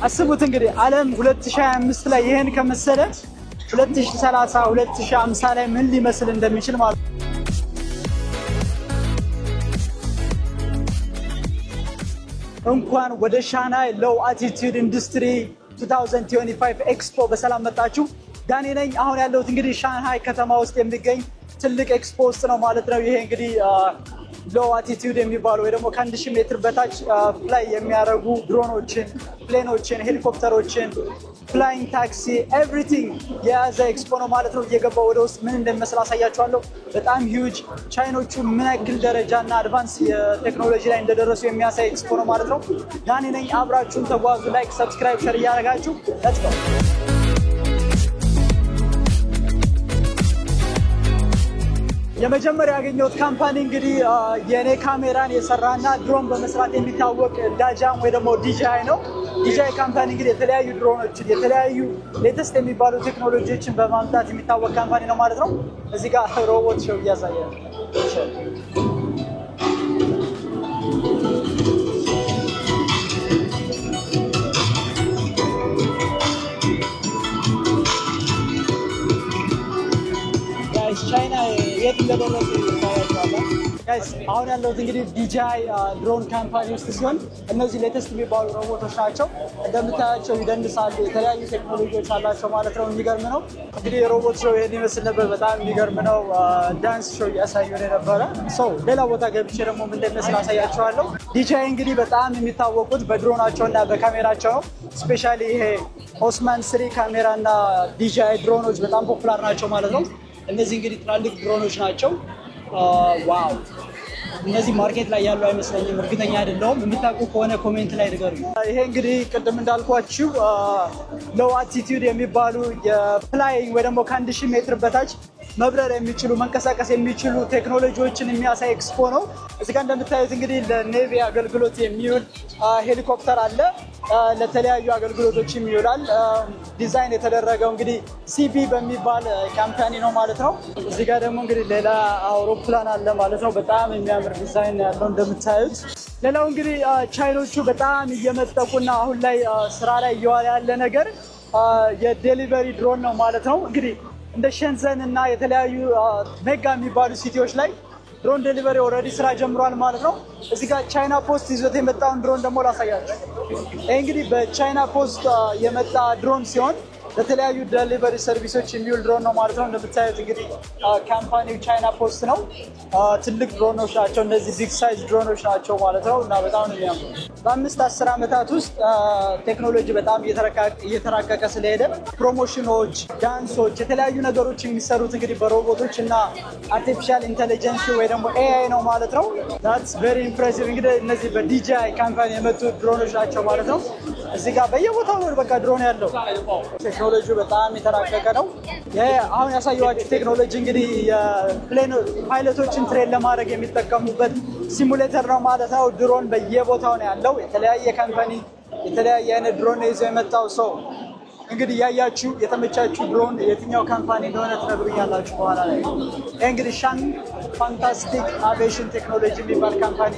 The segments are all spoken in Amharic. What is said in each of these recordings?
አስቡት እንግዲህ ዓለም 2025 ላይ ይሄን ከመሰለ 2030 2050 ላይ ምን ሊመስል እንደሚችል ማለት እንኳን ወደ ሻንሃይ ሎው አቲቲዩድ ኢንዱስትሪ 2025 ኤክስፖ በሰላም መጣችሁ። ዳኒ ነኝ። አሁን ያለሁት እንግዲህ ሻንሃይ ከተማ ውስጥ የሚገኝ ትልቅ ኤክስፖ ውስጥ ነው ማለት ነው። ይሄ እንግዲህ ሎው አቲቲዩድ የሚባሉ ወይ ደግሞ ከ1000 ሜትር በታች ፍላይ የሚያደርጉ ድሮኖችን፣ ፕሌኖችን፣ ሄሊኮፕተሮችን፣ ፍላይንግ ታክሲ ኤቭሪቲንግ የያዘ ኤክስፖ ነው ማለት ነው። እየገባው ወደ ውስጥ ምን እንደሚመስል አሳያችኋለሁ። በጣም ሂውጅ ቻይኖቹ ምን ያክል ደረጃና አድቫንስ የቴክኖሎጂ ላይ እንደደረሱ የሚያሳይ ኤክስፖ ነው ማለት ነው። ዳኒ ነኝ። አብራችሁን ተጓዙ። ላይክ፣ ሰብስክራይብ፣ ሼር እያደረጋችሁ ሌትስ ጎ። የመጀመሪያ ያገኘሁት ካምፓኒ እንግዲህ የኔ ካሜራን የሰራና ድሮን በመስራት የሚታወቅ ዳጃም ወይ ደግሞ DJI ነው። DJI ካምፓኒ እንግዲህ የተለያዩ ድሮኖችን የተለያዩ ሌተስት የሚባሉ ቴክኖሎጂዎችን በማምጣት የሚታወቅ ካምፓኒ ነው ማለት ነው። እዚህ ጋር ሮቦት ሾው እያሳየ ነው። ቻይና የት እንደደረሱ ታያችኋለሁ። ጋይስ አሁን ያለሁት እንግዲህ DJI ድሮን ካምፓኒ ውስጥ ሲሆን እነዚህ ሌተስት የሚባሉ ሮቦቶች ናቸው። እንደምታያቸው ይደንሳሉ። የተለያዩ ቴክኖሎጂዎች አላቸው ማለት ነው። የሚገርም ነው። እንግዲህ የሮቦት ሾው ይሄን ይመስል ነበር። በጣም የሚገርም ነው። ዳንስ ሾው እያሳዩን ነበረ። ሌላ ቦታ ገብቼ ደግሞ ምን እንደሚመስል አሳያችኋለሁ። DJI እንግዲህ በጣም የሚታወቁት በድሮናቸውና በካሜራቸው ነው። ስፔሻሊ ይሄ ኦስማን 3 ካሜራና DJI ድሮኖች በጣም ፖፑላር ናቸው ማለት ነው። እነዚህ እንግዲህ ትላልቅ ድሮኖች ናቸው። ዋው እነዚህ ማርኬት ላይ ያሉ አይመስለኝም፣ እርግጠኛ አይደለሁም። የምታውቁ ከሆነ ኮሜንት ላይ ንገሩኝ። ይሄ እንግዲህ ቅድም እንዳልኳችሁ ሎው አቲቲዩድ የሚባሉ የፍላይንግ ወይ ደግሞ ከ1000 ሜትር በታች መብረር የሚችሉ መንቀሳቀስ የሚችሉ ቴክኖሎጂዎችን የሚያሳይ ኤክስፖ ነው። እዚህ ጋር እንደምታዩት እንግዲህ ለኔቪ አገልግሎት የሚውል ሄሊኮፕተር አለ። ለተለያዩ አገልግሎቶችም ይውላል። ዲዛይን የተደረገው እንግዲህ CB በሚባል ካምፓኒ ነው ማለት ነው። እዚህ ጋር ደግሞ እንግዲህ ሌላ አውሮፕላን አለ ማለት ነው። በጣም የሚያምር ዲዛይን ያለው እንደምታዩት። ሌላው እንግዲህ ቻይኖቹ በጣም እየመጠቁና አሁን ላይ ስራ ላይ እየዋለ ያለ ነገር የዴሊቨሪ ድሮን ነው ማለት ነው። እንግዲህ እንደ ሸንዘን እና የተለያዩ ሜጋ የሚባሉ ሲቲዎች ላይ ድሮን ዴሊቨሪ ኦልሬዲ ስራ ጀምሯል ማለት ነው። እዚህ ጋር ቻይና ፖስት ይዞት የመጣውን ድሮን ደግሞ ላሳያችሁ። ይሄ እንግዲህ በቻይና ፖስት የመጣ ድሮን ሲሆን ለተለያዩ ዴሊቨሪ ሰርቪሶች የሚውል ድሮን ነው ማለት ነው። እንደምታዩት እንግዲህ ካምፓኒው ቻይና ፖስት ነው። ትልቅ ድሮኖች ናቸው። እነዚህ ቢግ ሳይዝ ድሮኖች ናቸው ማለት ነው እና በጣም ነው የሚያምሩት። በ5-10 ዓመታት ውስጥ ቴክኖሎጂ በጣም እየተራቀቀ ስለሄደ ፕሮሞሽኖች፣ ዳንሶች፣ የተለያዩ ነገሮች የሚሰሩት እንግዲህ በሮቦቶች እና አርቲፊሻል ኢንተለጀንስ ወይ ደግሞ AI ነው ማለት ነው። that's very impressive። እንግዲህ እነዚህ በDJI ካምፓኒ የመጡ ድሮኖች ናቸው ማለት ነው። እዚህ ጋር በየቦታው ነው በቃ ድሮን ያለው። ቴክኖሎጂ በጣም የተራቀቀ ነው። አሁን ያሳየኋችሁ ቴክኖሎጂ እንግዲህ የፕሌን ፓይለቶችን ትሬን ለማድረግ የሚጠቀሙበት ሲሙሌተር ነው ማለት ነው። ድሮን በየቦታው ነው ያለው። የተለያየ ካምፓኒ የተለያየ አይነት ድሮን ይዞ የመጣው ሰው እንግዲህ ያያችሁ የተመቻችሁ ድሮን የትኛው ካምፓኒ እንደሆነ ትነግሩኛላችሁ በኋላ ላይ። እንግዲህ ሻን ፋንታስቲክ አቪዬሽን ቴክኖሎጂ የሚባል ካምፓኒ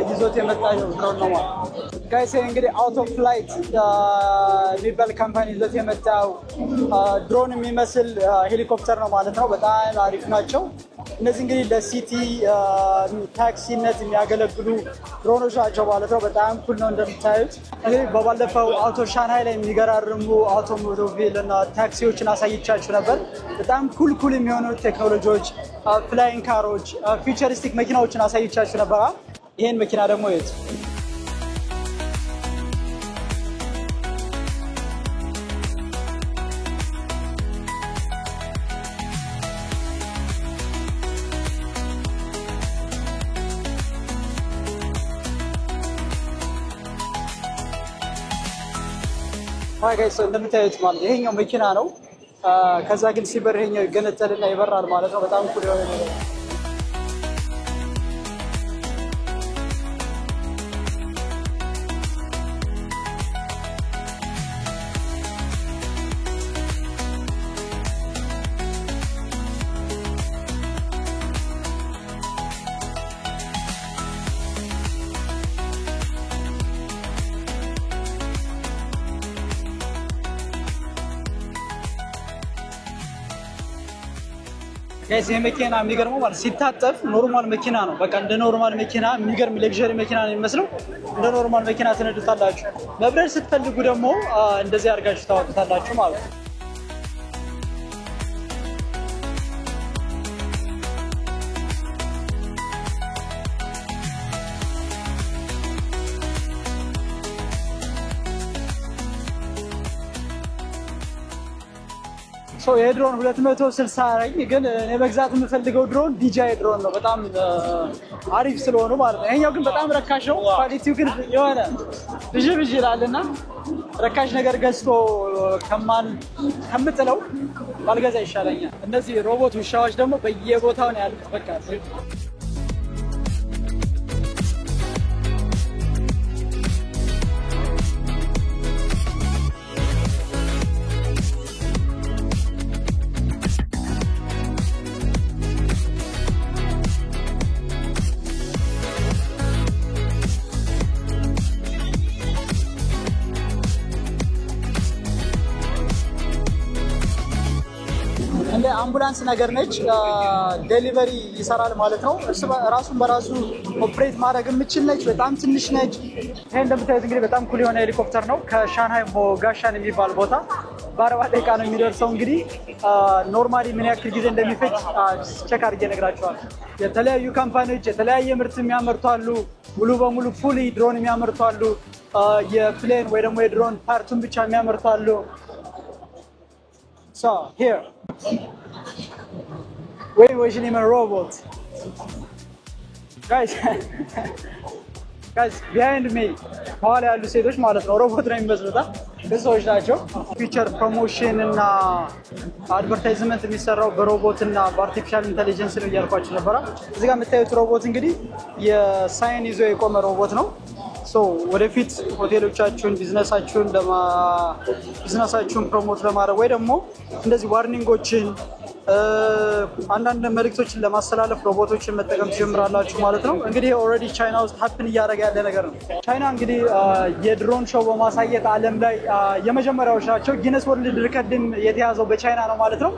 ይዞት የመጣ ድሮን ነው ማለት ጋይስ። እንግዲህ አውቶ ፍላይት የሚባል ካምፓኒ ይዞት የመጣው ድሮን የሚመስል ሄሊኮፕተር ነው ማለት ነው። በጣም አሪፍ ናቸው። እነዚህ እንግዲህ ለሲቲ ታክሲነት የሚያገለግሉ ድሮኖች ናቸው ማለት ነው። በጣም ኩል ነው እንደምታዩት። እንግዲህ በባለፈው አውቶ ሻንሃይ ላይ የሚገራርሙ አውቶሞቢል እና ታክሲዎችን አሳይቻችሁ ነበር። በጣም ኩል የሚሆኑ ቴክኖሎጂዎች፣ ፍላይንግ ካሮች፣ ፊውቸሪስቲክ መኪናዎችን አሳይቻችሁ ነበር። ይሄን መኪና ደግሞ እዩት። ጋይስ እንደምታዩት ማለት ይሄኛው መኪና ነው። ከዛ ግን ሲበር ይሄኛው ይገነጠልና ይበራል ማለት ነው። በጣም ኩል የሆነ ነገር ጋይስ የመኪና የሚገርመው ማለት ሲታጠፍ ኖርማል መኪና ነው በቃ እንደ ኖርማል መኪና የሚገርም ለግዠሪ መኪና ነው የሚመስለው እንደ ኖርማል መኪና ትነዱታላችሁ መብረር ስትፈልጉ ደግሞ እንደዚህ አድርጋችሁ ታወጡታላችሁ ማለት ነው So የድሮን 260 ላይ ግን እኔ መግዛት የምፈልገው ድሮን DJI ድሮን ነው በጣም አሪፍ ስለሆነ ማለት ነው ይሄኛው ግን በጣም ረካሽ ነው ኳሊቲው ግን የሆነ ብዥ ይላልና ረካሽ ነገር ገዝቶ ከምጥለው ባልገዛ ይሻለኛል እነዚህ ሮቦት ውሻዎች ደግሞ በየቦታው ነው ያሉት በቃ አምቡላንስ ነገር ነች ዴሊቨሪ ይሰራል ማለት ነው እሱ ራሱን በራሱ ኦፕሬት ማድረግ የምችል ነች በጣም ትንሽ ነች ይሄ እንደምታዩት እንግዲህ በጣም ኩል የሆነ ሄሊኮፕተር ነው ከሻንሃይ ሞጋሻን የሚባል ቦታ በ40 ደቂቃ ነው የሚደርሰው እንግዲህ ኖርማሊ ምን ያክል ጊዜ እንደሚፈጅ ቼክ አድርጌ ነግራችኋለሁ የተለያዩ ካምፓኒዎች የተለያየ ምርት የሚያመርቱ አሉ ሙሉ በሙሉ ፉሊ ድሮን የሚያመርቱ አሉ የፕሌን ወይ ደግሞ የድሮን ፓርቱን ብቻ የሚያመርቱ አሉ So here, we're watching a robot. Guys, behind me, all ያሉ ሴቶች ማለት ነው ሮቦት ነው የሚመስሉት በሰዎች ናቸው ፊቸር ፕሮሞሽን እና አድቨርታይዝመንት የሚሰራው በሮቦት እና በአርቲፊሻል ኢንተለጀንስ ነው ያልኳችሁ ነበር እዚህ ጋር የምታዩት ሮቦት እንግዲህ የሳይን ይዞ የቆመ ሮቦት ነው So ወደፊት ሆቴሎቻችሁን ቢዝነሳችሁን ፕሮሞት ለማድረግ ወይ ደግሞ እንደዚህ ዋርኒንጎችን አንዳንድ መልእክቶችን ለማስተላለፍ ሮቦቶችን መጠቀም ትጀምራላችሁ ማለት ነው እንግዲህ ኦሬዲ ቻይና ውስጥ ሀፕን እያደረገ ያለ ነገር ነው ቻይና እንግዲህ የድሮን ሾው በማሳየት ዓለም ላይ የመጀመሪያዎች ናቸው ጊነስ ወርልድ ሪከርድም የተያዘው በቻይና ነው ማለት ነው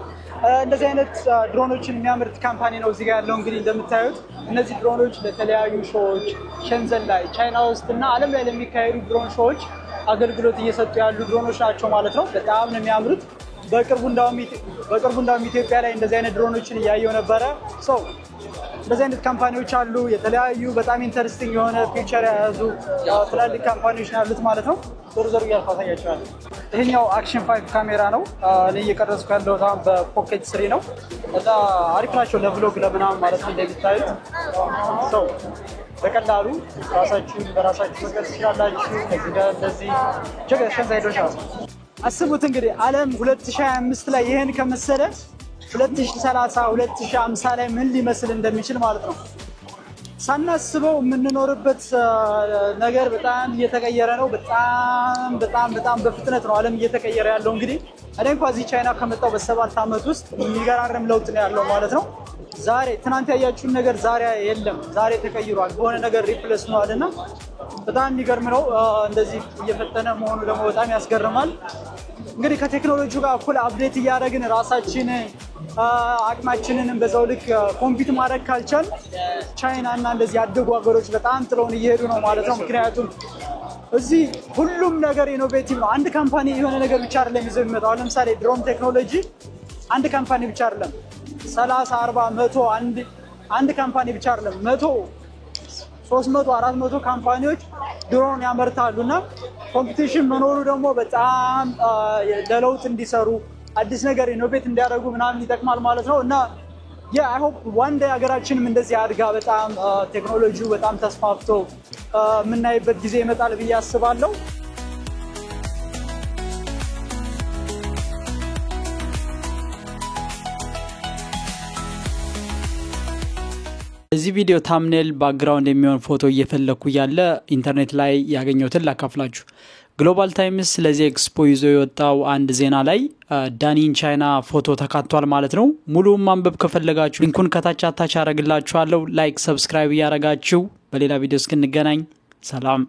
እንደዚህ አይነት ድሮኖችን የሚያመርት ካምፓኒ ነው እዚህ ጋር ያለው እንግዲህ እንደምታዩት እነዚህ ድሮኖች ለተለያዩ ሾዎች ሸንዘን ላይ ቻይና ውስጥ እና ዓለም ላይ ለሚካሄዱ ድሮን ሾዎች አገልግሎት እየሰጡ ያሉ ድሮኖች ናቸው ማለት ነው በጣም ነው የሚያምሩት በቅርቡ እንዳውም ኢትዮጵያ ላይ እንደዚህ አይነት ድሮኖችን ያያየው ነበር ሶ እንደዚህ አይነት ካምፓኒዎች አሉ የተለያዩ በጣም ኢንተረስቲንግ የሆነ ፊቸር ያያዙ ትላልቅ ካምፓኒዎች ናሉት ማለት ነው ዞር ያልፋታያቸዋል ይሄኛው አክሽን 5 ካሜራ ነው እኔ እየቀረጽኩ ያለው ታም በፖኬት 3 ነው እና አሪፍ ናቸው ለቭሎግ ለምናምን ማለት ነው እንደምታዩት ሶ በቀላሉ በራሳችሁ መቀረጽ ትችላላችሁ ከዚህ ጋር እንደዚህ ጀገሽን ዘይዶሽ አስቡት እንግዲህ ዓለም 2025 ላይ ይሄን ከመሰለ 2030 2050 ላይ ምን ሊመስል እንደሚችል ማለት ነው ሳናስበው የምንኖርበት ነገር በጣም እየተቀየረ ነው በጣም በፍጥነት ነው ዓለም እየተቀየረ ያለው እንግዲህ እኔ እንኳን እዚህ ቻይና ከመጣው በ7 አመት ውስጥ የሚገራርም ለውጥ ነው ያለው ማለት ነው ዛሬ ትናንት ያያችሁን ነገር ዛሬ የለም ዛሬ ተቀይሯል በሆነ ነገር ሪፕሌስ ነው አለና በጣም የሚገርም ነው እንደዚህ እየፈጠነ መሆኑ ደግሞ በጣም ያስገርማል እንግዲህ ከቴክኖሎጂው ጋር እኩል አፕዴት እያደረግን ራሳችን አቅማችንን በዛው ልክ ኮምፒት ማድረግ ካልቻል ቻይና እና እንደዚህ ያደጉ ሀገሮች በጣም ጥለውን እየሄዱ ነው ማለት ነው ምክንያቱም እዚህ ሁሉም ነገር ኢኖቬቲቭ ነው አንድ ካምፓኒ የሆነ ነገር ብቻ አይደለም ይዘው የሚመጣው ለምሳሌ ድሮን ቴክኖሎጂ አንድ ካምፓኒ ብቻ አይደለም 30 40 100 አንድ ካምፓኒ ብቻ አይደለም 100 300 400 ካምፓኒዎች ድሮን ያመርታሉና ኮምፒቲሽን መኖሩ ደግሞ በጣም ለለውጥ እንዲሰሩ አዲስ ነገር ኢኖቬት እንዲያደርጉ ምናምን ይጠቅማል ማለት ነው እና I hope one day ሀገራችንም እንደዚህ አድጋ በጣም ቴክኖሎጂው በጣም ተስፋፍቶ ምናይበት ጊዜ ይመጣል ብዬ አስባለሁ እዚህ ቪዲዮ ታምኔል ባክግራውንድ የሚሆን ፎቶ እየፈለኩ ያለ ኢንተርኔት ላይ ያገኘሁትን ላካፍላችሁ ግሎባል ታይምስ ስለዚህ ኤክስፖ ይዞ የወጣው አንድ ዜና ላይ ዳኒን ቻይና ፎቶ ተካቷል ማለት ነው ሙሉውን ማንበብ ከፈለጋችሁ ሊንኩን ከታች አታች አረግላችኋለሁ ላይክ ሰብስክራይብ ያረጋችሁ በሌላ ቪዲዮ እስክንገናኝ ሰላም